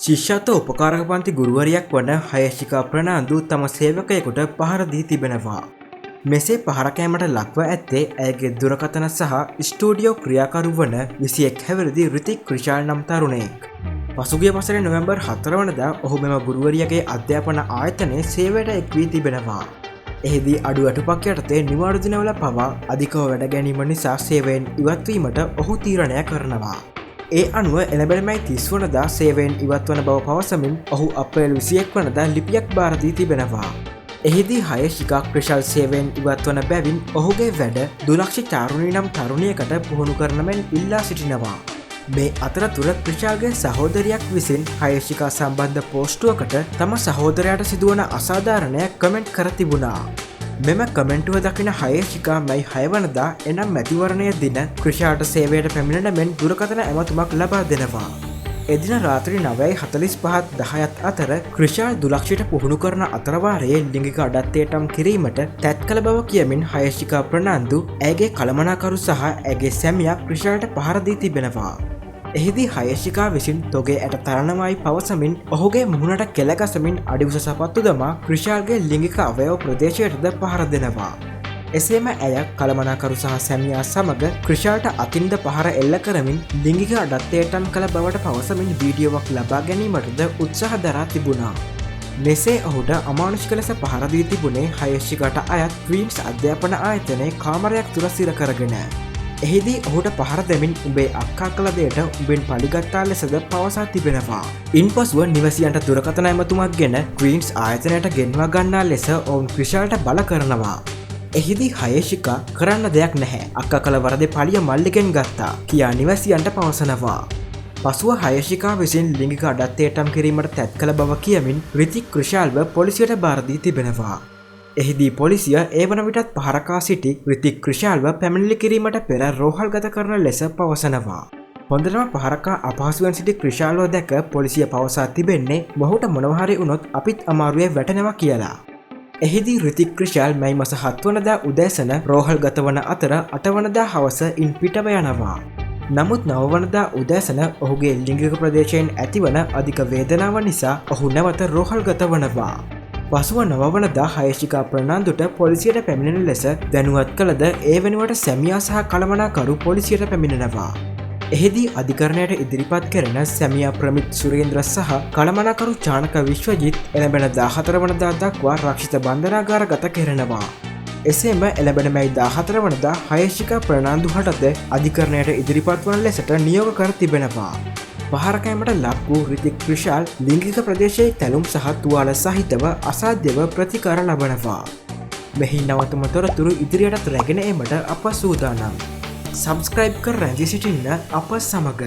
ශිෂ්‍යත්ව උපකාරක පන්ති ගුරුවරියක් වන හයශිකා ප්‍රනාන්දු තම සේවකයෙකුට පහර දී තිබෙනවා. මෙසේ පහර කෑමට ලක්ව ඇත්තේ ඇයගේ දුරකථන සහ ස්ටූඩියෝ ක්‍රියාකරු වන 21 හැවිරිදි රිතික් ක්‍රිෂාල් නම් තරුණයෙක්. පසුගිය වසරේ නොවැම්බර් 4 වනදා ඔහු මෙම ගුරුවරියගේ අධ්‍යාපන ආයතනයේ සේවයට එක් වී තිබෙනවා. එහිදී අඩු අටුපක් යටතේ නිවාඩු දිනවල පවා අධිකව වැඩ ගැනීම නිසා සේවයෙන් ඉවත්වීමට ඔහු තීරණය කරනවා. ඒ අනුව එළඹෙළමයි 30 වනදා සේවයෙන් ඉවත්වන බව පවසමින් ඔහු අප්‍රේල් 21 වනදා ලිපියක් බාර දී තිබෙනවා. එහිදී හයශිකා ක්‍රිෂාල් සේවයෙන් ඉවත්වන බැවින් ඔහුගේ වැඩ දුලක්ෂි චාරුණී නම් තරුණියකට පුහුණු කරන මෙන් ඉල්ලා සිටිනවා. මේ අතරතුර ක්‍රිෂාල්ගේ සහෝදරියක් විසින් හයශිකා සම්බන්ධ පෝස්ටුවකට තම සහෝදරයාට සිදුවන අසාධාරණයක් කමෙන්ට් කර තිබුණා. මෙම කමෙන්ටුව දකින හයශිකා මැයි 6 වනදා එනම් මැතිවරණය දින ක්‍රිෂාල්ට සේවයට පැමිණෙන මෙන් දුරකථන ඇමතුමක් ලබා දෙනවා. එදින රාත්‍රී 9:45 10 අතර ක්‍රිෂාල් දුලක්ෂිට පුහුණු කරන අතරවාරයේ ලිංගික අඩත්තියටම් කිරීමට තැත් කළ බව කියමින් හයශිකා ප්‍රනාන්දු ඇයගේ කළමනාකරු සහ ඇගේ සැමියා ක්‍රිෂාල්ට පහර දී තිබෙනවා. එහිදී හයශිකා විසින් තොගේ ඇට තරණමයි පවසමින් ඔහුගේ මුහුණට කෙලගසමින් අඩිඋස සපත්තු දමා ක්‍රිෂාල්ගේ ලිංගික අවයව ප්‍රදේශයටද පහර දෙනවා. එසේම ඇය කළමනාකරු සහ සැමියා සමග ක්‍රිෂාල්ට අතින්ද පහර එල්ල කරමින් ලිංගික අඩත්තියටම් කළ බවට පවසමින් වීඩියෝවක් ලබා ගැනීමටද උත්සාහ දරා තිබුණා. මෙසේ ඔහුට අමානුෂික ලෙස පහර දී තිබුණේ හයශිකාට අයත් ක්වීන්ස් අධ්‍යාපන ආයතනයේ කාමරයක් තුල සිර කරගෙන. එහිදී ඔහුට පහර දෙමින් උඹේ අක්කා කළ දෙයට උඹෙන් පලිගත්තා ලෙසද පවසා තිබෙනවා. ඉන්පසුව නිවසියන්ට දුරකථන ඇමතුමක් ගෙන ක්වීන්ස් ආයතනයට ගෙන්වා ගන්නා ලෙස ඔවුන් ක්‍රිෂාල්ට බල කරනවා. එහිදී හයශිකා කරන්න දෙයක් නැහැ, අක්කා කළ වරදේ පලිය මල්ලිගෙන් ගත්තා කියා නිවසියන්ට පවසනවා. පසුව හයශිකා විසින් ලිංගික අඩත්තියටම් කිරීමට තැත් කළ බව කියමින් රිතික් ක්‍රිෂාල්ව පොලිසියට බාර දී තිබෙනවා. එහිදී පොලිසිය ඒ වන විටත් පහරකා සිටි රිතික් ක්‍රිෂාල්ව පැමිණිලි කිරීමට පෙර රෝහල්ගත කරන ලෙස පවසනවා. හොඳටම පහරකා අපහසුවෙන් සිටි ක්‍රිෂාල්ව දැක පොලිසිය පවසා තිබෙන්නේ මොහුට මොනවහරි වුණොත් අපිත් අමාරුවේ වැටෙනවා කියලා. එහිදී රිතික් ක්‍රිෂාල් මැයි මාස 7 වනදා උදෑසන රෝහල්ගත වන අතර 8 වනදා හවස ඉන් පිටව යනවා. නමුත් 9 වනදා උදෑසන ඔහුගේ ලිංගික ප්‍රදේශයෙන් ඇතිවන අධික වේදනාව නිසා ඔහු නැවත රෝහල්ගත වනවා. පසුව 9 වනදා හයශිකා ප්‍රනාන්දුට පොලිසියට පැමිණෙන ලෙස දැනුවත් කළද ඒ වෙනුවට සැමියා සහ කළමනාකරු පොලිසියට පැමිණෙනවා. එහිදී අධිකරණයට ඉදිරිපත් කරන සැමියා ප්‍රමිත් සුරේන්ද්‍ර සහ කළමනාකරු චානක විශ්වජිත් එළඹෙන 14 වනදා දක්වා රක්ෂිත බන්ධනාගාරගත කෙරෙනවා. එසේම එළඹෙන මැයි 14 වනදා හයශිකා ප්‍රනාන්දු හටද අධිකරණයට ඉදිරිපත් වන ලෙසට නියෝග කර තිබෙනවා. පහරකෑමට ලක් වූ රිතික් ක්‍රිෂාල් ලිංගික ප්‍රදේශයේ තැලුම් සහ තුවාල සහිතව අසාධ්‍යව ප්‍රතිකාර ලබනවා. මෙහි නවතම තොරතුරු ඉදිරියටත් රැගෙන ඒමට අප සූදානම්. සබස්ක්‍රයිබ් කර රැඳී සිටින්න අප සමග.